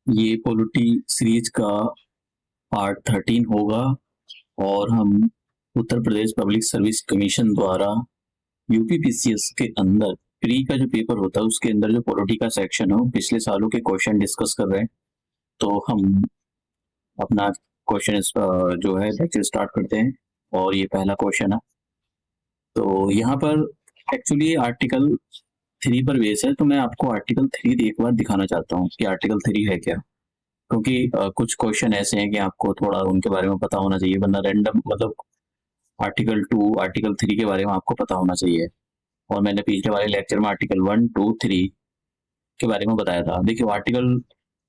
ये polity series का part 13 होगा और हम Uttar Pradesh public service commission द्वारा यूपीपीसीएस के अंदर प्री का जो पेपर होता है उसके अंदर जो पॉलिटी का सेक्शन हो पिछले सालों के क्वेश्चन डिस्कस कर रहे हैं। तो हम अपना क्वेश्चन जो है लेक्चर स्टार्ट करते हैं और ये पहला क्वेश्चन है। तो यहाँ पर एक्चुअली आर्टिकल 3 पर बेस है, तो मैं आपको आर्टिकल 3 एक बार दिखाना चाहता हूँ कि आर्टिकल 3 है क्या, क्योंकि कुछ क्वेश्चन ऐसे हैं कि आपको थोड़ा उनके बारे में पता होना चाहिए, वरना रैंडम मतलब आर्टिकल 2 आर्टिकल 3 के बारे में आपको पता होना चाहिए। और मैंने पिछले वाले लेक्चर में आर्टिकल 1 2 3 के बारे में बताया था। देखिए आर्टिकल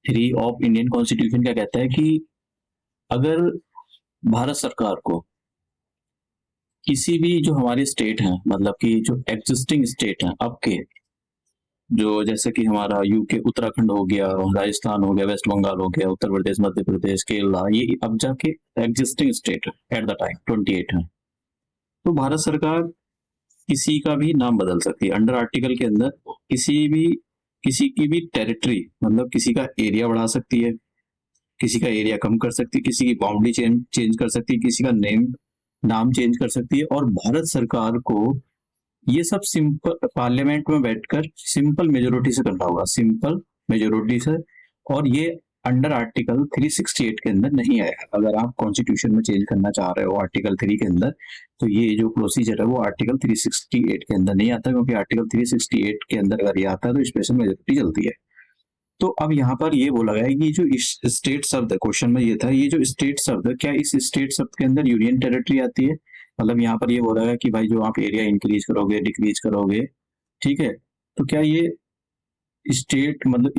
3 ऑफ इंडियन कॉन्स्टिट्यूशन क्या कहता है कि अगर भारत सरकार को किसी भी जो हमारी स्टेट है, मतलब कि जो एग्जिस्टिंग स्टेट है अब के, जो जैसे कि हमारा यूके उत्तराखंड हो गया, राजस्थान हो गया, वेस्ट बंगाल हो गया, उत्तर प्रदेश, मध्य प्रदेश, केरला, ये अब जाके existing state at the time 28 है। तो भारत सरकार किसी का भी नाम बदल सकती है अंडर आर्टिकल के अंदर। किसी की भी टेरिटरी मतलब किसी का एरिया बढ़ा सकती है, किसी का एरिया कम कर सकती है, किसी की बाउंड्री चेंज कर सकती है, किसी का नाम चेंज कर सकती है। और भारत सरकार को ये सब सिंपल पार्लियामेंट में बैठकर सिंपल मेजोरिटी से करना होगा, सिंपल मेजोरिटी से। और ये अंडर आर्टिकल 368 के अंदर नहीं आएगा। अगर आप कॉन्स्टिट्यूशन में चेंज करना चाह रहे हो आर्टिकल 3 के अंदर, तो ये जो प्रोसीजर है वो आर्टिकल 368 के अंदर नहीं आता, क्योंकि आर्टिकल 368 के अंदर अगर ये आता है तो स्पेशल मेजोरिटी चलती है। तो अब यहाँ पर ये बोला गया है कि जो स्टेट शब्द है, क्वेश्चन में ये था, ये जो स्टेट शब्द है, क्या इस स्टेट शब्द के अंदर यूनियन टेरिटरी आती है? मतलब यहाँ पर ये बोला गया कि भाई जो आप एरिया इंक्रीज करोगे डिक्रीज करोगे, ठीक है, तो क्या ये स्टेट मतलब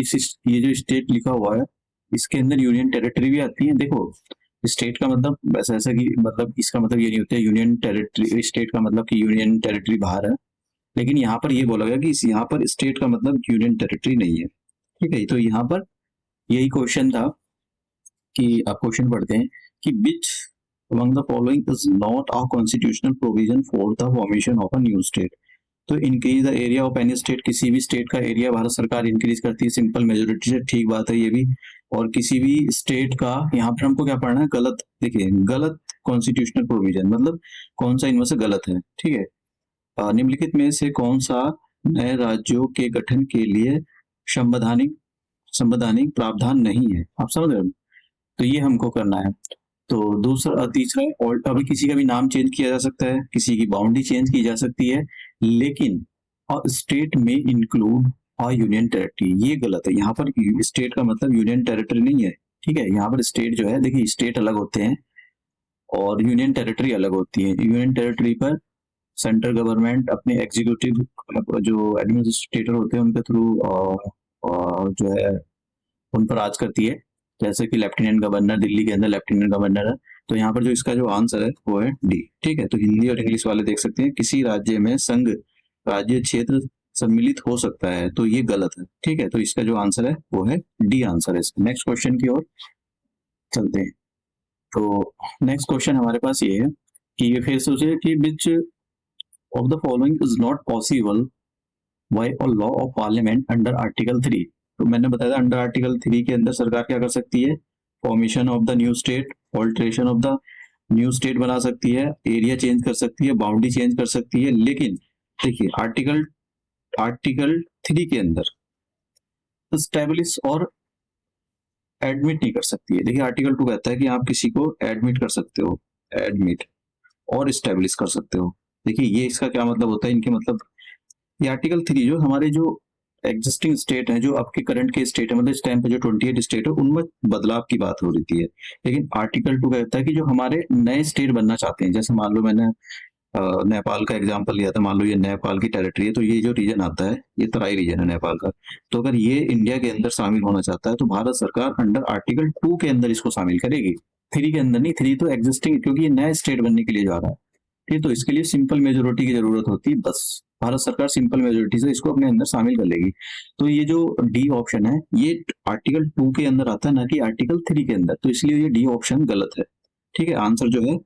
ये जो स्टेट लिखा हुआ है इसके अंदर यूनियन टेरिटरी भी आती है? देखो स्टेट का मतलब वैसा ऐसा कि मतलब इसका मतलब ये नहीं होता है यूनियन टेरिटरी, स्टेट का मतलब कि यूनियन टेरिटरी बाहर है। लेकिन यहाँ पर ये बोला गया कि यहाँ पर स्टेट का मतलब यूनियन टेरिटरी नहीं है, ठीक है। तो यहाँ पर यही क्वेश्चन था कि आप क्वेश्चन पढ़ते हैं कि विच among the following is not a constitutional provision for the formation of a new state। तो increase the area of any state, किसी भी स्टेट का एरिया भारत सरकार इंक्रीज करती है सिंपल मेजोरिटी से, ठीक बात है ये भी। और किसी भी स्टेट का, यहाँ पर हमको क्या पढ़ना है, गलत, देखिए गलत कॉन्स्टिट्यूशनल प्रोविजन मतलब कौन सा इनमें से गलत है, ठीक है। निम्नलिखित में से कौन सा नए राज्यों के गठन के लिए संवैधानिक संवैधानिक प्रावधान नहीं है, आप समझ रहे हो? तो ये हमको करना है। तो दूसरा तीसरा, और अभी किसी का भी नाम चेंज किया जा सकता है, किसी की बाउंड्री चेंज की जा सकती है, लेकिन स्टेट में इंक्लूड और यूनियन टेरिटरी, ये गलत है। यहाँ पर स्टेट का मतलब यूनियन टेरिटरी नहीं है, ठीक है। यहाँ पर स्टेट जो है, देखिए स्टेट अलग होते हैं और यूनियन टेरिटरी अलग होती है। यूनियन टेरिटरी पर सेंट्रल गवर्नमेंट अपने एग्जीक्यूटिव जो एडमिनिस्ट्रेटर होते हैं उनके थ्रू जो है उन पर राज करती है। जैसे कि लेफ्टिनेंट गवर्नर, दिल्ली के अंदर लेफ्टिनेंट गवर्नर है। तो यहाँ पर जो इसका जो आंसर है वो है डी, ठीक है। तो हिंदी और इंग्लिश वाले देख सकते हैं, किसी राज्य में संघ राज्य क्षेत्र सम्मिलित हो सकता है, तो ये गलत है, ठीक है। तो इसका जो आंसर है वो है डी आंसर है। नेक्स्ट क्वेश्चन की ओर चलते हैं। तो नेक्स्ट क्वेश्चन हमारे पास ये है कि ये फिर सोचे कि which of the following is not possible by a law of parliament under article 3। तो मैंने बताया अंडर आर्टिकल 3 के अंदर सरकार क्या कर सकती है, formation of the new state, alteration of the new state बना सकती है, एरिया चेंज कर सकती है, बाउंड्री चेंज कर सकती है। लेकिन देखिए आर्टिकल आर्टिकल 3 के अंदर स्टैब्लिश और एडमिट नहीं कर सकती है। देखिए आर्टिकल 2 कहता है कि आप किसी को एडमिट कर सकते हो, एडमिट और स्टैब्लिश कर सकते हो। देखिए ये इसका क्या मतलब होता है, इनके मतलब ये आर्टिकल 3 जो हमारे जो एग्जिस्टिंग स्टेट है, जो आपके करंट के स्टेट है, मतलब इस टाइम पे जो 28 स्टेट है उनमें बदलाव की बात हो रही है। लेकिन आर्टिकल 2 कहता है कि जो हमारे नए स्टेट बनना चाहते हैं, जैसे मान लो मैंने नेपाल का एग्जांपल लिया था, मान लो ये नेपाल की टेरिटरी है, तो ये जो रीजन आता है ये तराई रीजन है नेपाल का। तो अगर ये इंडिया के अंदर शामिल होना चाहता है तो भारत सरकार अंडर आर्टिकल 2 के अंदर इसको शामिल करेगी, 3 के अंदर नहीं। 3 तो एग्जिस्टिंग, क्योंकि ये नया स्टेट बनने के लिए जा रहा है, ठीक। तो इसके लिए सिंपल मेजोरिटी की जरूरत होती है, बस भारत सरकार सिंपल मेजोरिटी से इसको अपने अंदर शामिल कर लेगी। तो ये जो डी ऑप्शन है ये आर्टिकल 2 के अंदर आता है, ना कि आर्टिकल 3 के अंदर। तो इसलिए ये डी ऑप्शन गलत है, ठीक है। आंसर जो है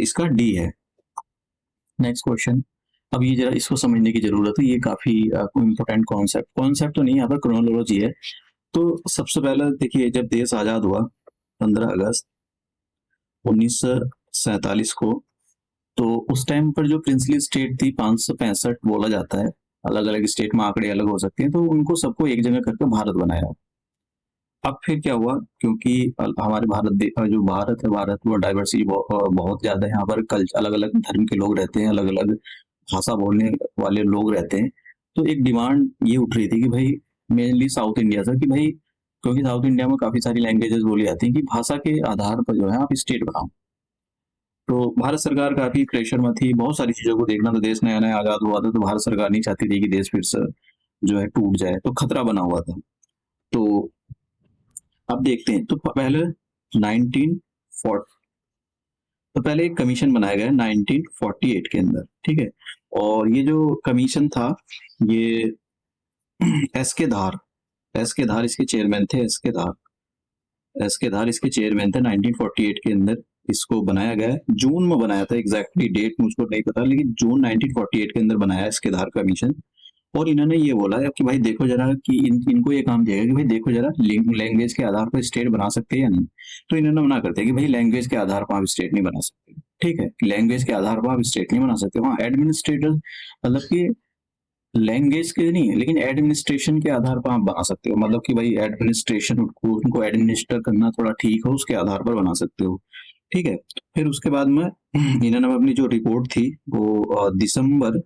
इसका डी है। नेक्स्ट क्वेश्चन, अब ये जरा इसको समझने की जरूरत है, ये काफी इंपॉर्टेंट कॉन्सेप्ट तो नहीं, यहाँ पर क्रोनोलॉजी है। तो सबसे पहले देखिए, जब देश आजाद हुआ 15 अगस्त 1947 को, तो उस टाइम पर जो प्रिंसली स्टेट थी 565 बोला जाता है, अलग अलग स्टेट में आंकड़े अलग हो सकते हैं, तो उनको सबको एक जगह करके भारत बनाया। अब फिर क्या हुआ, क्योंकि हमारे जो भारत है, भारत वो डाइवर्सिटी बहुत ज्यादा है, यहाँ पर अलग अलग धर्म के लोग रहते हैं, अलग अलग भाषा बोलने वाले लोग रहते हैं। तो एक डिमांड ये उठ रही थी कि भाई, मेनली साउथ इंडिया से, कि भाई क्योंकि साउथ इंडिया में काफी सारी लैंग्वेजेस बोली जाती हैं, कि भाषा के आधार पर जो है आप स्टेट बनाओ। तो भारत सरकार काफी प्रेशर में थी, बहुत सारी चीजों को देखना था, देश नया नया आजाद हुआ था, तो भारत सरकार नहीं चाहती थी कि देश फिर से जो है टूट जाए, तो खतरा बना हुआ था। तो अब देखते हैं, तो पहले 1940 तो पहले एक कमीशन बनाया गया 1948 के अंदर, ठीक है। और ये जो कमीशन था, ये एस के धार इसके चेयरमैन थे। एस के धार इसके चेयरमैन थे। 1948 के अंदर इसको बनाया गया, जून में बनाया था, एग्जैक्टली डेट मुझको नहीं पता, लेकिन जून 1948 के अंदर बनाया एस के धार कमीशन। और इन्होंने ये बोला है कि भाई देखो जरा, कि इनको ये काम दिया गया कि भाई देखो जरा, लैंग्वेज के आधार पर स्टेट बना सकते हैं या नहीं। तो इन्होंने मना करते हैं कि भाई लैंग्वेज के आधार पर आप स्टेट नहीं बना सकते, ठीक है, लैंग्वेज के आधार पर आप स्टेट नहीं बना सकते। हाँ, एडमिनिस्ट्रेटर मतलब कि लैंग्वेज के नहीं है, लेकिन एडमिनिस्ट्रेशन के आधार पर आप बना सकते हो, मतलब कि भाई एडमिनिस्ट्रेशन उनको एडमिनिस्टर करना थोड़ा ठीक हो, उसके आधार पर बना सकते हो, ठीक है। फिर उसके बाद में इन्होंने अपनी जो रिपोर्ट थी वो दिसंबर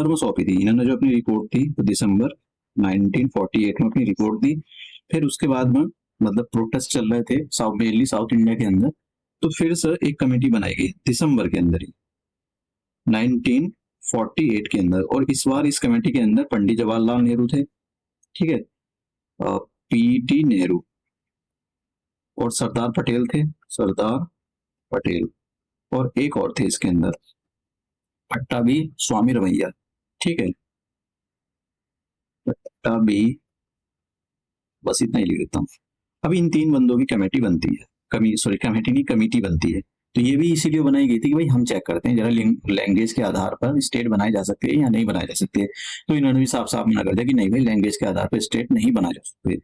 में सौंपी थी। इन्होंने जो अपनी रिपोर्ट थी तो दिसंबर 1948 में अपनी रिपोर्ट दी। फिर उसके बाद में मतलब प्रोटेस्ट चल रहे थे मेनली साउथ इंडिया के अंदर, तो फिर से एक कमेटी बनाई गई दिसंबर के अंदर ही 1948 के अंदर। और इस बार इस कमेटी के अंदर पंडित जवाहरलाल नेहरू थे, ठीक है, पीटी नेहरू, और सरदार पटेल थे, सरदार पटेल, और एक और थे इसके अंदर, पट्टाभी स्वामी रमैया, ठीक है, पट्टाभी, बस इतना ही लिख देता हूँ। अब इन 3 बंदों की कमेटी बनती है, कमेटी नहीं, कमेटी बनती है। तो ये भी इसीलिए बनाई गई थी कि भाई हम चेक करते हैं जरा लैंग्वेज के आधार पर स्टेट बनाए जा सकते हैं या नहीं बनाए जा सकते। तो इन्होंने भी साफ साफ मना कर दिया कि नहीं भाई, लैंग्वेज के आधार पर स्टेट नहीं बनाए जा सकते।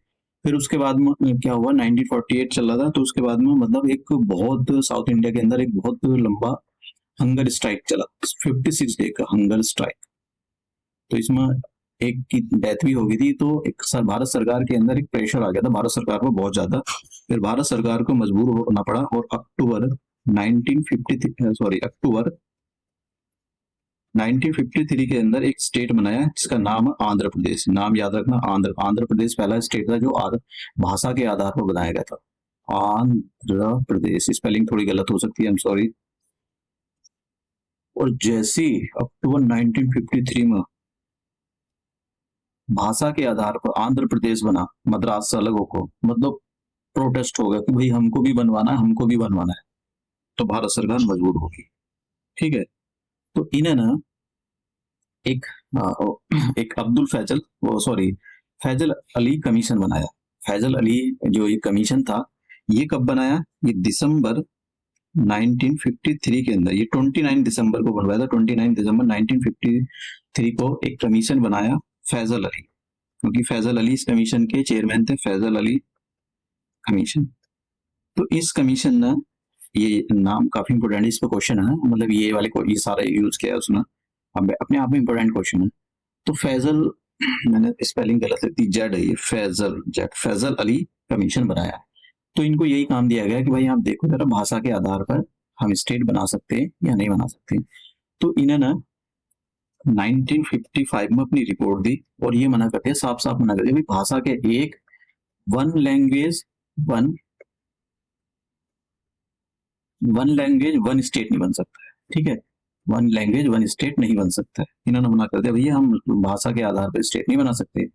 फिर उसके बाद में क्या हुआ, 1948 चल रहा था, तो उसके बाद में मतलब एक बहुत साउथ इंडिया के अंदर एक बहुत लंबा हंगर स्ट्राइक चला, 56 डे का हंगर स्ट्राइक। तो इसमें एक की डेथ भी हो गई थी। तो एक भारत सरकार के अंदर एक प्रेशर आ गया था भारत सरकार को बहुत ज्यादा। फिर भारत सरकार को मजबूर होना पड़ा और अक्टूबर 1953 के अंदर एक स्टेट बनाया जिसका नाम है आंध्र प्रदेश। नाम याद रखना, आंध्र प्रदेश पहला स्टेट था जो भाषा के आधार पर बनाया गया था। आंध्र प्रदेश, स्पेलिंग थोड़ी गलत हो सकती है, आई एम सॉरी। और जैसे अक्टूबर 1953 में भाषा के आधार पर आंध्र प्रदेश बना, मद्रास से अलग होकर, मतलब प्रोटेस्ट हो गया कि भाई हमको भी बनवाना है, हमको भी बनवाना है। तो भारत सरकार मजबूर होगी, ठीक है। तो इन्हें ना एक एक फैजल अली कमीशन बनाया। फैजल अली जो ये कमीशन था, ये कब बनाया, ये दिसंबर 1953 के अंदर, ये 29 दिसंबर को बनवाया था। 29 दिसंबर 1953 को एक कमीशन बनाया फैजल अली, क्योंकि फैजल अली इस कमीशन के चेयरमैन थे, फैजल अली कमीशन। तो इस कमीशन ने, ये नाम काफी इंपोर्टेंट है, इस पर क्वेश्चन है, मतलब ये वाले को ये सारा यूज किया है उसने, अपने आप में इंपोर्टेंट क्वेश्चन है। तो फैजल, मैंने स्पेलिंग गलत लिखी, जेड है ये, फैजल अली कमीशन बनाया। तो इनको यही काम दिया गया कि भाई आप देखो जरा, भाषा के आधार पर हम स्टेट बना सकते हैं या नहीं बना सकते। तो इन्होंने 1955 में अपनी रिपोर्ट दी और ये मना करते हैं, साफ साफ मना करते हैं, भाषा के एक वन लैंग्वेज वन स्टेट नहीं बन सकता है, ठीक है, वन लैंग्वेज वन स्टेट नहीं बन सकता है। इन्होंने मना कर दिया, भैया हम भाषा के आधार पर स्टेट नहीं बना सकते,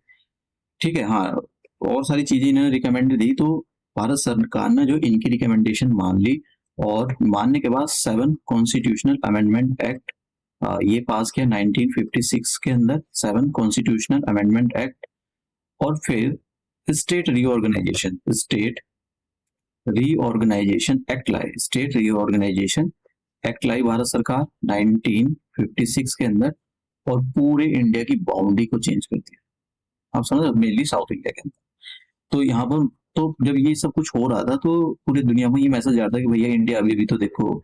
ठीक है। हाँ, और सारी चीजें इन्होंने रिकमेंड दी, तो भारत सरकार ने जो इनकी रिकमेंडेशन मान ली, और मानने के बाद 7 कॉन्स्टिट्यूशनल अमेंडमेंट एक्ट ये पास किया 1956 के अंदर, 7 कॉन्स्टिट्यूशनल अमेंडमेंट एक्ट। और फिर स्टेट रीऑर्गेनाइजेशन एक्ट लाई भारत सरकार 1956 के अंदर, और पूरे इंडिया की बाउंड्री को चेंज कर दिया। आप समझ, मेनली साउथ इंडिया के अंदर। तो यहाँ पर तो जब ये सब कुछ हो रहा था तो पूरी दुनिया में ये मैसेज आ रहा था कि भैया इंडिया अभी भी तो देखो,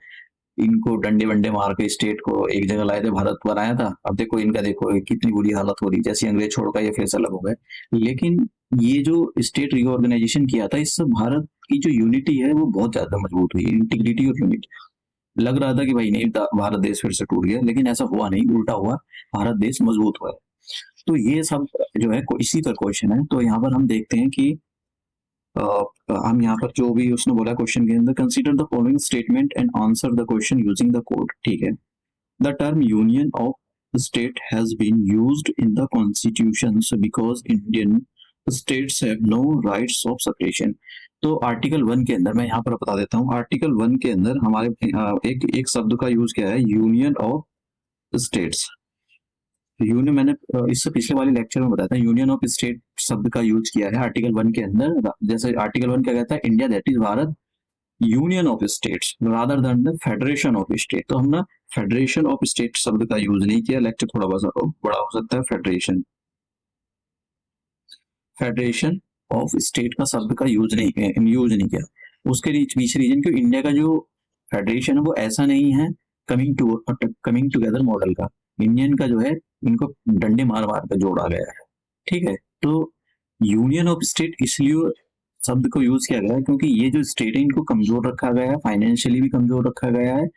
इनको डंडे वंडे मार के स्टेट को एक जगह लाए थे, भारत बनाया था, अब देखो इनका, देखो कितनी बुरी हालत हो रही, जैसे अंग्रेज छोड़ का ये फिर से अलग हो गए। लेकिन ये जो स्टेट रिऑर्गेनाइजेशन किया था, इससे भारत की जो यूनिटी है वो बहुत ज्यादा मजबूत हुई, इंटीग्रिटी और यूनिटी। लग रहा था कि भाई नहीं, भारत देश फिर से टूट गया, लेकिन ऐसा हुआ नहीं, उल्टा हुआ, भारत देश मजबूत हुआ है। तो ये सब जो है इसी का क्वेश्चन है। तो यहाँ पर हम देखते हैं कि हम यहाँ पर जो भी उसने बोला क्वेश्चन के अंदर, consider the following statement and answer the question using the code. ठीक है, the term union of state has been used in the constitutions because Indian states have no rights of separation. तो article 1 के अंदर मैं यहाँ पर बता देता हूँ, आर्टिकल 1 के अंदर हमारे एक शब्द का यूज किया है, यूनियन ऑफ स्टेट्स। यूनियन मैंने इससे पिछले वाले लेक्चर में बताया था, यूनियन ऑफ स्टेट शब्द का यूज किया है आर्टिकल 1 के अंदर। जैसे आर्टिकल 1 क्या कहता है, India that is Bharat union of states rather than the federation of state. तो हमने फेडरेशन ऑफ स्टेट शब्द का यूज नहीं किया, लेक्चर थोड़ा बड़ा हो सकता है। फेडरेशन ऑफ स्टेट का शब्द का यूज नहीं किया। उसके पीछे रीजन क्यों, इंडिया का जो फेडरेशन है वो ऐसा नहीं है कमिंग टुगेदर मॉडल का। इंडियन का जो है इनको डंडे मार मार कर जोड़ा गया है। ठीक है, तो यूनियन ऑफ स्टेट इसलिए शब्द को यूज किया गया है क्योंकि ये जो स्टेट है इनको कमजोर रखा गया है, फाइनेंशियली भी कमजोर रखा गया है,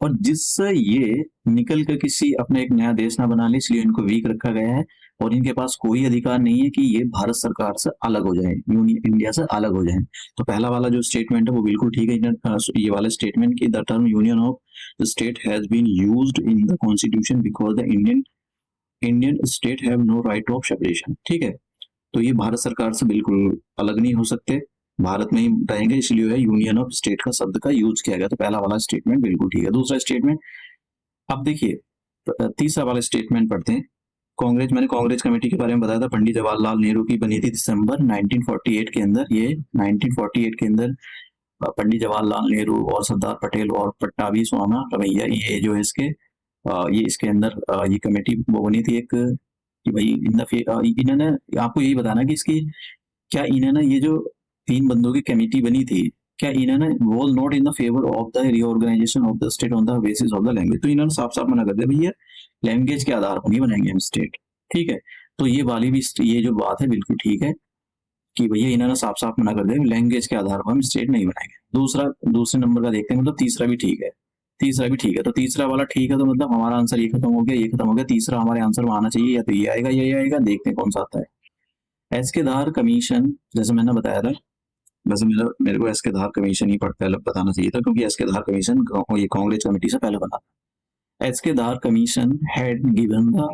और जिससे ये निकल कर किसी अपना एक नया देश ना बना ले, इसलिए इनको वीक रखा गया है। और इनके पास कोई अधिकार नहीं है कि ये भारत सरकार से अलग हो जाए, इंडिया से अलग हो जाए। तो पहला वाला जो स्टेटमेंट है वो बिल्कुल ठीक है, ये वाला स्टेटमेंट की the term union of the state has been used in the constitution because the Indian state have no right of separation. ठीक है, तो ये भारत सरकार से बिल्कुल अलग नहीं हो सकते, भारत में ही रहेंगे, इसलिए है यूनियन ऑफ स्टेट का शब्द का यूज किया गया। तो पहला वाला स्टेटमेंट बिल्कुल ठीक है। दूसरा स्टेटमेंट, अब देखिए तीसरा वाला स्टेटमेंट पढ़ते हैं। मैंने कांग्रेस कमेटी के बारे में बताया था, पंडित जवाहरलाल नेहरू की बनी थी दिसंबर 1948 के अंदर। ये 1948 के अंदर पंडित जवाहरलाल नेहरू और सरदार पटेल और पट्टाभी स्वामी रमैया, ये जो है ये इसके अंदर ये कमेटी वो बनी थी एक, कि भाई इन्होंने आपको यही बताना कि इसकी क्या, इन्होंने ये जो 3 बंदों की कमेटी बनी थी, क्या इन्होंने was not in the favour of the reorganisation of the state on the basis of the language. तो इन्होंने साफ साफ मना कर दिया भैया लैंग्वेज के आधार पर नहीं बनाएंगे हम स्टेट। ठीक है, तो ये वाली भी ये जो बात है बिल्कुल ठीक है कि भैया इन्होंने साफ साफ मना कर दिया लैंग्वेज के आधार पर हम स्टेट नहीं बनाएंगे। दूसरे नंबर का देखते हैं, मतलब तीसरा भी ठीक है, तो तीसरा वाला ठीक है, तो मतलब हमारा आंसर ये खत्म हो गया, ये खत्म हो गया। तीसरा हमारे आंसर में आना चाहिए, या तो ये आएगा या ये आएगा, देखते हैं कौन सा आता है। एस के धार कमीशन, जैसे मैंने बताया था, वैसे मेरे को एस के धार कमीशन ही पहले बताना चाहिए था, क्योंकि एस के धार कमीशन ये कांग्रेस कमेटी से पहले बना था। S K Dhar commission had given the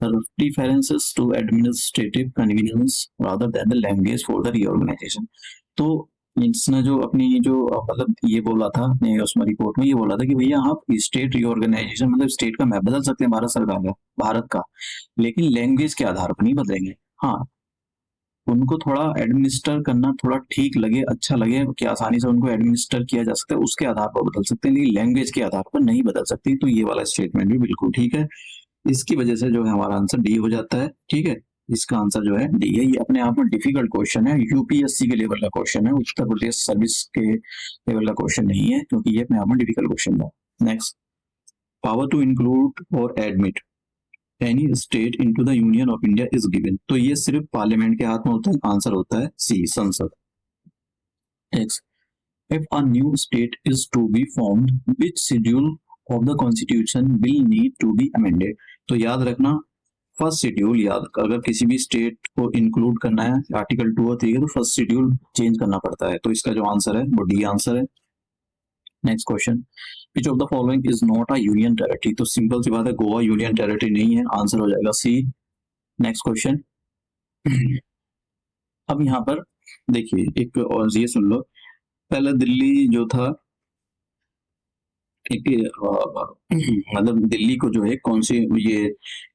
references to administrative convenience rather than the language for the reorganization। तो इसने जो अपनी जो मतलब ये बोला था अपने उसमें रिपोर्ट में, ये बोला था कि भैया आप स्टेट रिऑर्गेनाइजेशन मतलब स्टेट का मैप बदल सकते हैं भारत सरकार का, भारत का, लेकिन लैंग्वेज के आधार पर नहीं बदलेंगे। हाँ, उनको थोड़ा एडमिनिस्टर करना थोड़ा ठीक लगे, अच्छा लगे कि आसानी से उनको एडमिनिस्टर किया जा सकता है, उसके आधार पर बदल सकते हैं, लेकिन लैंग्वेज के आधार पर नहीं बदल सकती। तो ये वाला स्टेटमेंट भी बिल्कुल ठीक है। इसकी वजह से जो है हमारा आंसर डी हो जाता है। ठीक है, इसका आंसर जो है डी है। ये अपने आप में डिफिकल्ट क्वेश्चन है, यूपीएससी के लेवल का क्वेश्चन है, उत्तर प्रदेश सर्विस के लेवल का क्वेश्चन नहीं है, क्योंकि ये अपने आप में डिफिकल्ट क्वेश्चन है। नेक्स्ट, पावर टू इंक्लूड और admit any state into the union of India is given. तो ये सिर्फ पार्लियामेंट के हाथ में होता है, आंसर होता है सी, संसद। Next, if a new state is to be formed, which schedule of the constitution will need to be amended। तो याद रखना, फर्स्ट शेड्यूल याद, अगर किसी भी स्टेट को इंक्लूड करना है आर्टिकल 2 और 3 तो फर्स्ट शेड्यूल चेंज करना पड़ता है। तो इसका जो आंसर है वो डी आंसर है। Next question, which of the following is not a union territory. तो सिंपल सी बात है, गोवा यूनियन टेरिटरी नहीं है, आंसर हो जाएगा सी। नेक्स्ट क्वेश्चन, अब यहाँ पर देखिए एक और ये सुन लो, पहले दिल्ली जो था एक मतलब दिल्ली को जो है कौन सी, ये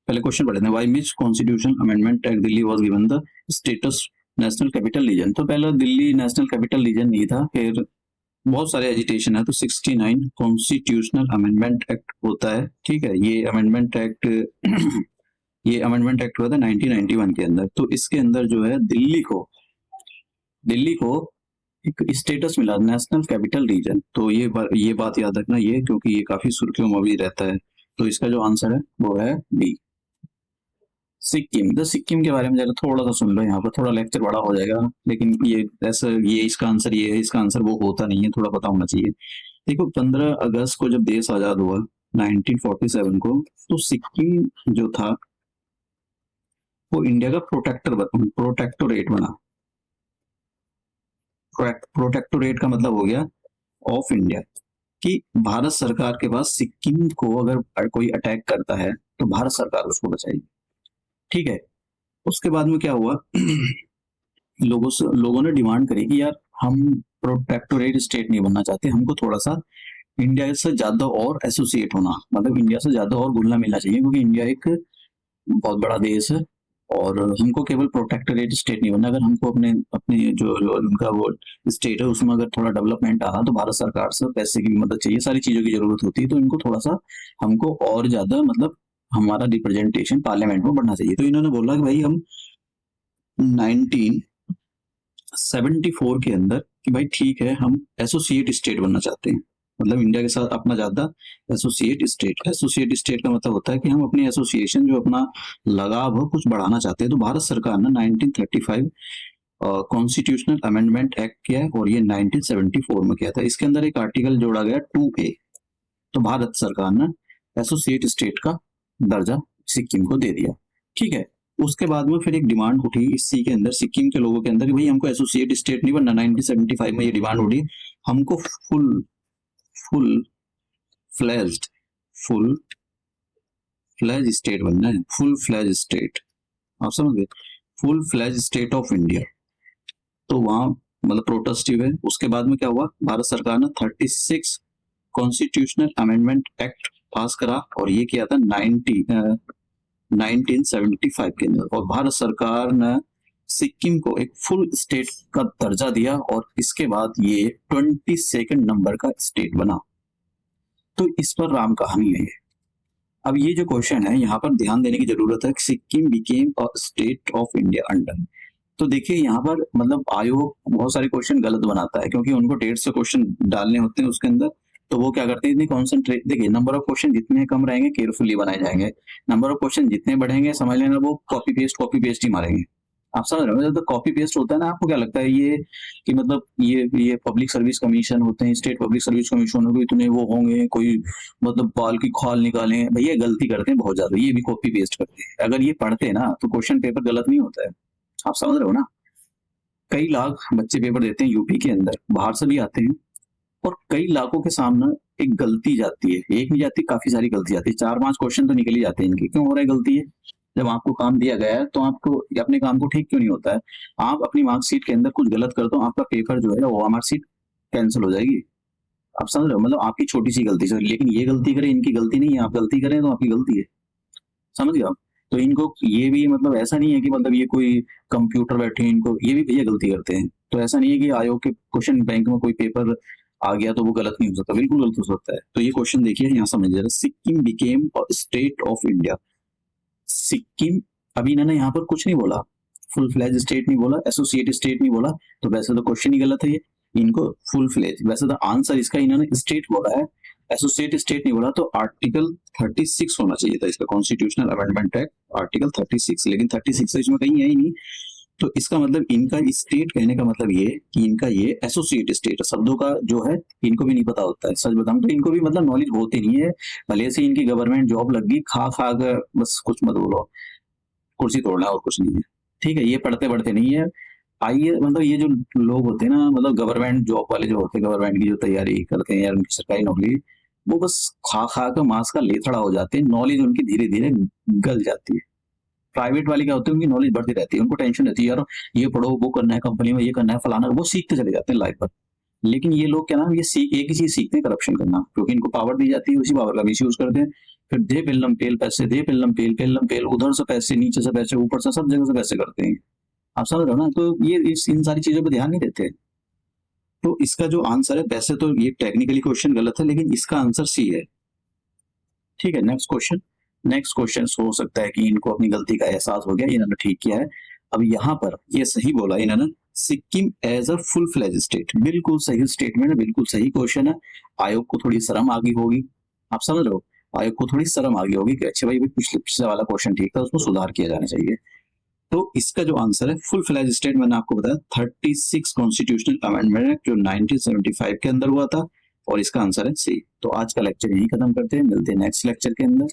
पहले क्वेश्चन पढ़े थे, why which constitution amendment act Delhi was given the status national capital region. तो पहले दिल्ली नेशनल कैपिटल रीजन नहीं था, फिर बहुत सारे एजिटेशन है, तो 69 कॉन्स्टिट्यूशनल अमेंडमेंट एक्ट होता है। ठीक है, ये अमेंडमेंट एक्ट हुआ था 1991 के अंदर। तो इसके अंदर जो है दिल्ली को दिल्ली को एक स्टेटस मिला नेशनल कैपिटल रीजन। तो ये बात याद रखना ये, क्योंकि ये काफी सुर्खियों में भी रहता है। तो इसका जो आंसर है वो है बी, सिक्किम। तो सिक्किम के बारे में जरा थोड़ा सा सुन लो, यहाँ पर थोड़ा लेक्चर बड़ा हो जाएगा, लेकिन ये ऐसा ये इसका आंसर ये है, इसका आंसर वो होता नहीं है, थोड़ा पता होना चाहिए। देखो 15 अगस्त को जब देश आजाद हुआ 1947 को, तो सिक्किम जो था वो इंडिया का प्रोटेक्टोरेट बना। प्रोटेक्टोरेट का मतलब हो गया ऑफ इंडिया, कि भारत सरकार के पास सिक्किम को अगर कोई अटैक करता है तो भारत सरकार उसको बचाएगी। ठीक है। उसके बाद में क्या हुआ लोगों ने डिमांड करी कि यार हम प्रोटेक्टोरेट स्टेट नहीं बनना चाहते, हमको थोड़ा सा इंडिया से ज्यादा और एसोसिएट होना, मतलब इंडिया से ज्यादा और घुलना मिलना चाहिए, क्योंकि इंडिया एक बहुत बड़ा देश है और हमको केवल प्रोटेक्टोरेट स्टेट नहीं बनना। अगर हमको अपने अपने जो उनका वो स्टेट है उसमें अगर थोड़ा डेवलपमेंट आना तो भारत सरकार से पैसे की भी मदद चाहिए, सारी चीजों की जरूरत होती है। तो इनको थोड़ा सा हमको और ज्यादा मतलब हमारा रिप्रेजेंटेशन पार्लियामेंट में बढ़ना चाहिए। तो इन्होंने बोला कि भाई हम 1974 के अंदर कि भाई ठीक है हम एसोसिएट स्टेट बनना चाहते हैं, मतलब इंडिया के साथ अपना ज्यादा एसोसिएट स्टेट का मतलब होता है कि हम अपनी एसोसिएशन जो अपना लगाव है कुछ बढ़ाना चाहते हैं। तो भारत सरकार ने 1935 कॉन्स्टिट्यूशनल अमेंडमेंट एक्ट किया है और ये 1974 में किया था। इसके अंदर एक आर्टिकल जोड़ा गया 2A। तो भारत सरकार ने एसोसिएट स्टेट का दर्जा सिक्किम को दे दिया। ठीक है। उसके बाद में फिर एक डिमांड उठी इसी के अंदर सिक्किम के लोगों के अंदर कि भाई हमको एसोसिएट स्टेट नहीं बनना। 1975 में ये डिमांड उठी, हमको फुल फ्लेज्ड स्टेट बनना है, फुल फ्लेज स्टेट। आप समझ गए, full fledge state of India. तो वहां मतलब प्रोटेस्ट हुए। उसके बाद में क्या हुआ, भारत सरकार ने 36 कॉन्स्टिट्यूशनल अमेंडमेंट एक्ट पास करा और ये किया था 1975 के अंदर, और भारत सरकार ने सिक्किम को एक फुल स्टेट का दर्जा दिया और इसके बाद ये 22 नंबर का स्टेट बना। तो इस पर राम कहानी है। अब ये जो क्वेश्चन है यहाँ पर ध्यान देने की जरूरत है, Sikkim became a state of India under. तो देखिए यहाँ पर मतलब आयोग बहुत सारे क्वेश्चन गलत बनाता है, क्योंकि उनको 150 क्वेश्चन डालने होते हैं उसके अंदर। तो वो क्या करते हैं, इतनी कॉन्सेंट्रेट, देखिए नंबर ऑफ क्वेश्चन जितने कम रहेंगे केयरफुली बनाए जाएंगे, नंबर ऑफ क्वेश्चन जितने बढ़ेंगे समझ लेना वो कॉपी पेस्ट ही मारेंगे। आप समझ रहे हो, जब कॉपी पेस्ट होता है ना, आपको क्या लगता है ये कि मतलब ये पब्लिक सर्विस कमीशन होते हैं, स्टेट पब्लिक सर्विस कमीशन हो, इतने वो होंगे कोई मतलब बाल की खाल निकालें, भैया गलती करते हैं बहुत ज्यादा, ये भी कॉपी पेस्ट करते हैं। अगर ये पढ़ते हैं ना तो क्वेश्चन पेपर गलत नहीं होता है। आप समझ रहे हो ना, कई लाख बच्चे पेपर देते हैं यूपी के अंदर, बाहर से भी आते हैं, और कई लाखों के सामने एक गलती जाती है, एक नहीं जाती काफी सारी गलती जाती है, 4-5 क्वेश्चन तो निकल ही जाते हैं इनके। क्यों हो रहा है गलती है, जब आपको काम दिया गया है तो आपको अपने काम को ठीक क्यों नहीं होता है। आप अपनी मार्कशीट के अंदर कुछ गलत कर दो, आपका पेपर जो है वो मार्कशीट कैंसिल हो जाएगी। आप समझ रहे हो, मतलब आपकी छोटी सी गलती से, लेकिन ये गलती करें इनकी गलती नहीं है, आप गलती करें तो आपकी गलती है। समझ गए आप। तो इनको ये भी मतलब ऐसा नहीं है कि मतलब ये कोई कंप्यूटर बैठे हैं, इनको ये भी भैया गलती करते हैं। तो ऐसा नहीं है कि आयोग के क्वेश्चन बैंक में कोई पेपर आ गया तो वो गलत नहीं हो सकता, बिल्कुल गलत हो सकता है। तो ये क्वेश्चन देखिए यहाँ समझ जरा, Sikkim became state of India. Sikkim, अभी इन्होंने यहाँ पर कुछ नहीं बोला, फुल फ्लेज स्टेट नहीं बोला, एसोसिएट स्टेट नहीं बोला, तो वैसे तो क्वेश्चन ही गलत है ये। इनको फुल फ्लेज, वैसे तो आंसर इसका इन्होंने स्टेट बोला है, एसोसिएट स्टेट नहीं बोला, तो आर्टिकल 36 होना चाहिए था इसका, कॉन्स्टिट्यूशनल अमेंडमेंट एक्ट आर्टिकल 36, लेकिन 36 तो इसमें कहीं है ही नहीं। तो इसका मतलब इनका स्टेट कहने का मतलब ये कि इनका ये एसोसिएट स्टेट शब्दों का जो है इनको भी नहीं पता होता है। सच बताऊं तो इनको भी मतलब नॉलेज होती नहीं है, भले से इनकी गवर्नमेंट जॉब लग गई, खा कर बस, कुछ मत बोलो, कुर्सी तोड़ना और कुछ नहीं है। ठीक है, ये पढ़ते पढ़ते नहीं है। आइए मतलब ये जो लोग होते हैं ना, मतलब गवर्नमेंट जॉब वाले जो होते हैं, गवर्नमेंट की जो तैयारी करते हैं यार, उनकी सरकारी नौकरी, वो बस खा कर मांस का लेथड़ा हो जाते हैं, नॉलेज उनकी धीरे धीरे गल जाती है। प्राइवेट वाले क्या होते हैं, उनकी नॉलेज बढ़ती रहती है, उनको टेंशन रहती है यार ये पढ़ो, वो करना है कंपनी में, ये करना है फलाना, वो सीखते चले जाते हैं लाइफ पर। लेकिन ये लोग क्या ना, ये एक ही चीज सीखते हैं, करप्शन करना, क्योंकि इनको पावर दी जाती है, उसी पावर का मिस यूज करते हैं। फिर दे पिल्लम पेल पैसे, दे पिल्लम पेल पेल, उधर से पैसे, नीचे से पैसे, ऊपर से सब जगह से पैसे करते हैं। आप समझ रहे हो ना, तो ये इन सारी चीजों पर ध्यान नहीं देते। तो इसका जो आंसर है, वैसे तो ये टेक्निकली क्वेश्चन गलत है, लेकिन इसका आंसर सी है। ठीक है, नेक्स्ट क्वेश्चन हो सकता है कि इनको अपनी गलती का एहसास हो गया, इन्होंने ठीक किया है। अब यहाँ पर ये सही बोला इन्होंने, Sikkim as a full fledge state, बिल्कुल सही स्टेटमेंट है, बिल्कुल सही क्वेश्चन है। आयोग को थोड़ी शर्म आ गई होगी, आप समझ रहे हो, आयोग को थोड़ी शर्म आ गई होगी कि अच्छे भाई पिछले वाला क्वेश्चन ठीक था, उसको सुधार किया जाना चाहिए। तो इसका जो आंसर है फुल फ्लैज स्टेट, मैंने आपको बताया 36 कॉन्स्टिट्यूशनल अमेंडमेंट एक्ट जो 1975 के अंदर हुआ था, और इसका आंसर है सी। तो आज का लेक्चर यही खत्म करते हैं, मिलते हैं नेक्स्ट लेक्चर के अंदर।